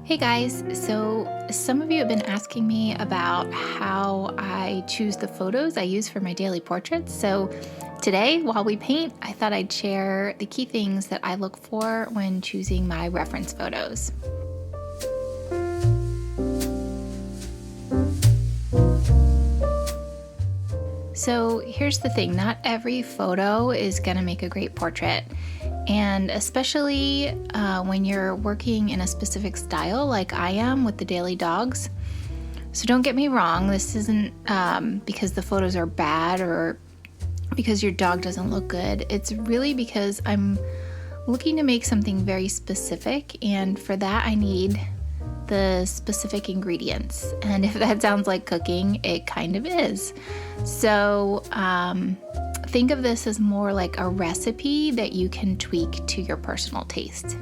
Hey guys, so some of you have been asking me about how I choose the photos I use for my daily portraits. So today, while we paint, I thought I'd share the key things that I look for when choosing my reference photos. So here's the thing, not every photo is going to make a great portrait. And especially when you're working in a specific style like I am with the daily dogs. So don't get me wrong, this isn't because the photos are bad or because your dog doesn't look good. It's really because I'm looking to make something very specific, and for that I need the specific ingredients. And if that sounds like cooking, it kind of is. So think of this as more like a recipe that you can tweak to your personal taste.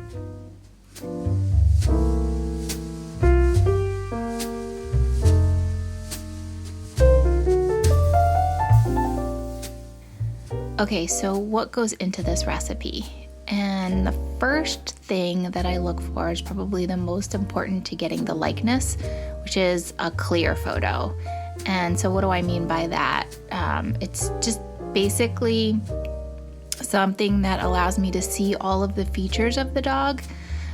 Okay, so what goes into this recipe? And the first thing that I look for is probably the most important to getting the likeness, which is a clear photo. And so what do I mean by that? It's just basically something that allows me to see all of the features of the dog.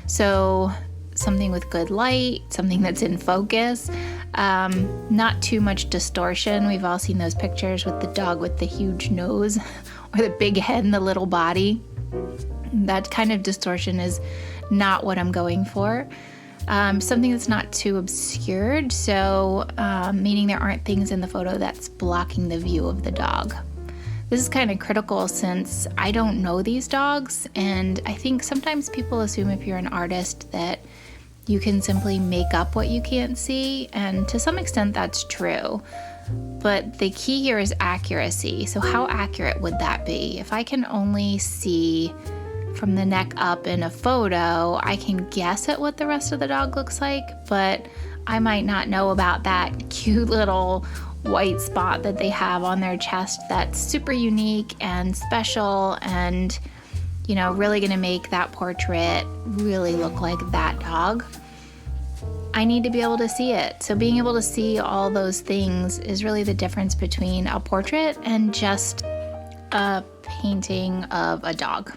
So something with good light, something that's in focus, not too much distortion. We've all seen those pictures with the dog with the huge nose or the big head and the little body. That kind of distortion is not what I'm going for. Something that's not too obscured, so meaning there aren't things in the photo that's blocking the view of the dog. This is kind of critical since I don't know these dogs, and I think sometimes people assume if you're an artist that you can simply make up what you can't see, and to some extent that's true. But the key here is accuracy. So how accurate would that be? If I can only see from the neck up in a photo, I can guess at what the rest of the dog looks like, but I might not know about that cute little white spot that they have on their chest that's super unique and special and, you know, really gonna make that portrait really look like that dog. I need to be able to see it. So being able to see all those things is really the difference between a portrait and just a painting of a dog.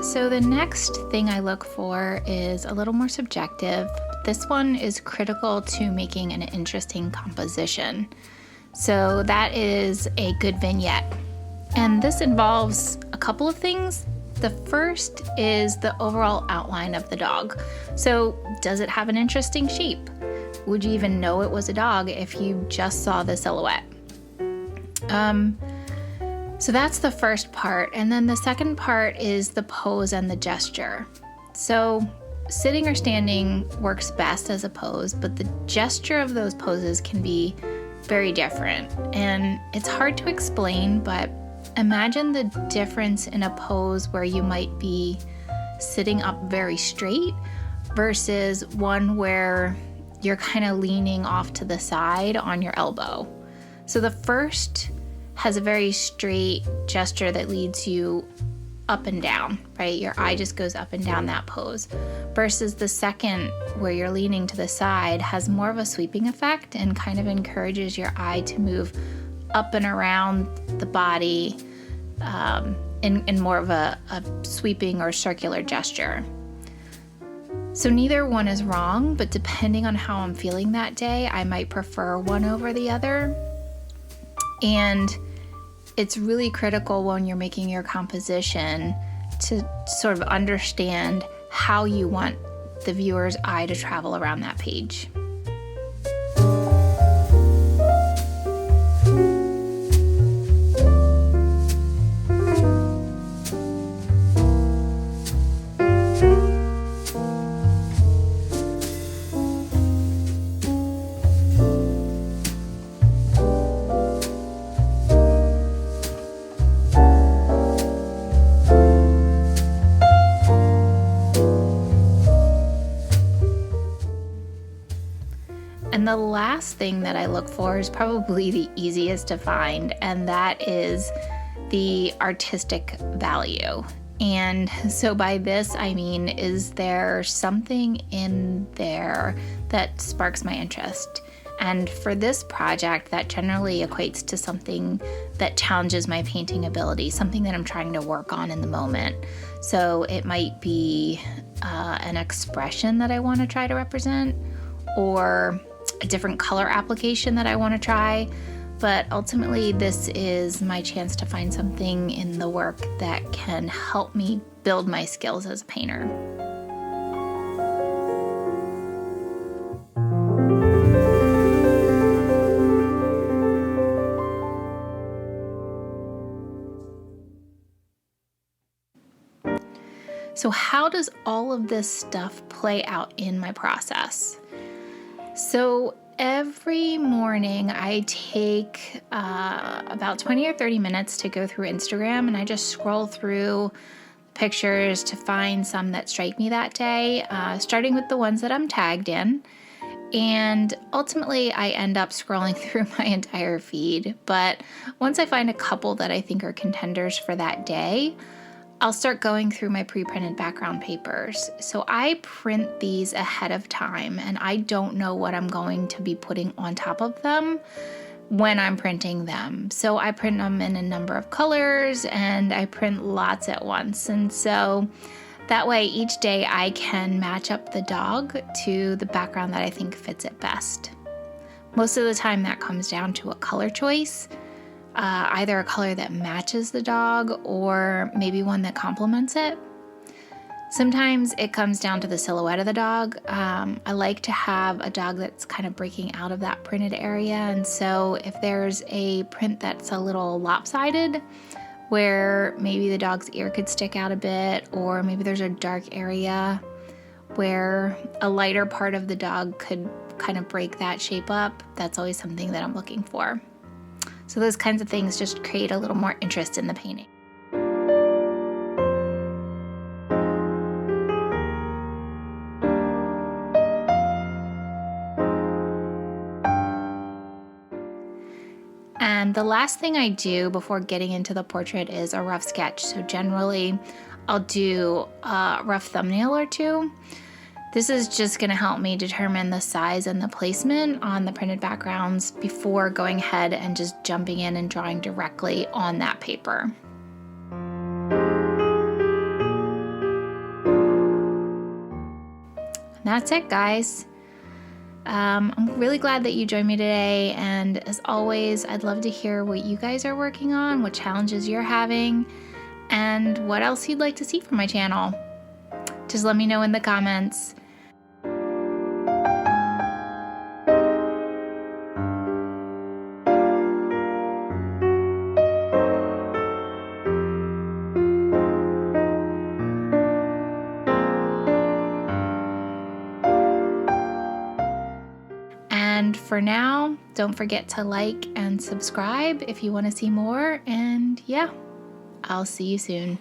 So the next thing I look for is a little more subjective. This one is critical to making an interesting composition. So that is a good vignette. And this involves a couple of things. The first is the overall outline of the dog. So does it have an interesting shape? Would you even know it was a dog if you just saw the silhouette? So that's the first part. And then the second part is the pose and the gesture. So sitting or standing works best as a pose, but the gesture of those poses can be very different. And it's hard to explain, but imagine the difference in a pose where you might be sitting up very straight versus one where you're kind of leaning off to the side on your elbow. So the first has a very straight gesture that leads you up and down, right? Your eye just goes up and down that pose. Versus the second, where you're leaning to the side, has more of a sweeping effect and kind of encourages your eye to move up and around the body in more of a sweeping or circular gesture. So neither one is wrong, but depending on how I'm feeling that day, I might prefer one over the other. And it's really critical when you're making your composition to sort of understand how you want the viewer's eye to travel around that page. And the last thing that I look for is probably the easiest to find, and that is the artistic value. And so by this, I mean, is there something in there that sparks my interest? And for this project, that generally equates to something that challenges my painting ability, something that I'm trying to work on in the moment. So it might be an expression that I want to try to represent, or a different color application that I want to try. But ultimately, this is my chance to find something in the work that can help me build my skills as a painter. So how does all of this stuff play out in my process? So every morning I take about 20 or 30 minutes to go through Instagram, and I just scroll through pictures to find some that strike me that day, starting with the ones that I'm tagged in. And ultimately, I end up scrolling through my entire feed. But once I find a couple that I think are contenders for that day, I'll start going through my pre-printed background papers. So I print these ahead of time, and I don't know what I'm going to be putting on top of them when I'm printing them. So I print them in a number of colors, and I print lots at once. And so that way each day I can match up the dog to the background that I think fits it best. Most of the time that comes down to a color choice. Either a color that matches the dog or maybe one that complements it. Sometimes it comes down to the silhouette of the dog. I like to have a dog that's kind of breaking out of that printed area, and so if there's a print that's a little lopsided, where maybe the dog's ear could stick out a bit, or maybe there's a dark area where a lighter part of the dog could kind of break that shape up, that's always something that I'm looking for. So those kinds of things just create a little more interest in the painting. And the last thing I do before getting into the portrait is a rough sketch. So generally, I'll do a rough thumbnail or two. This is just going to help me determine the size and the placement on the printed backgrounds before going ahead and just jumping in and drawing directly on that paper. And that's it, guys. I'm really glad that you joined me today, and as always, I'd love to hear what you guys are working on, what challenges you're having, and what else you'd like to see from my channel. Just let me know in the comments. And for now, don't forget to like and subscribe if you want to see more. And yeah, I'll see you soon.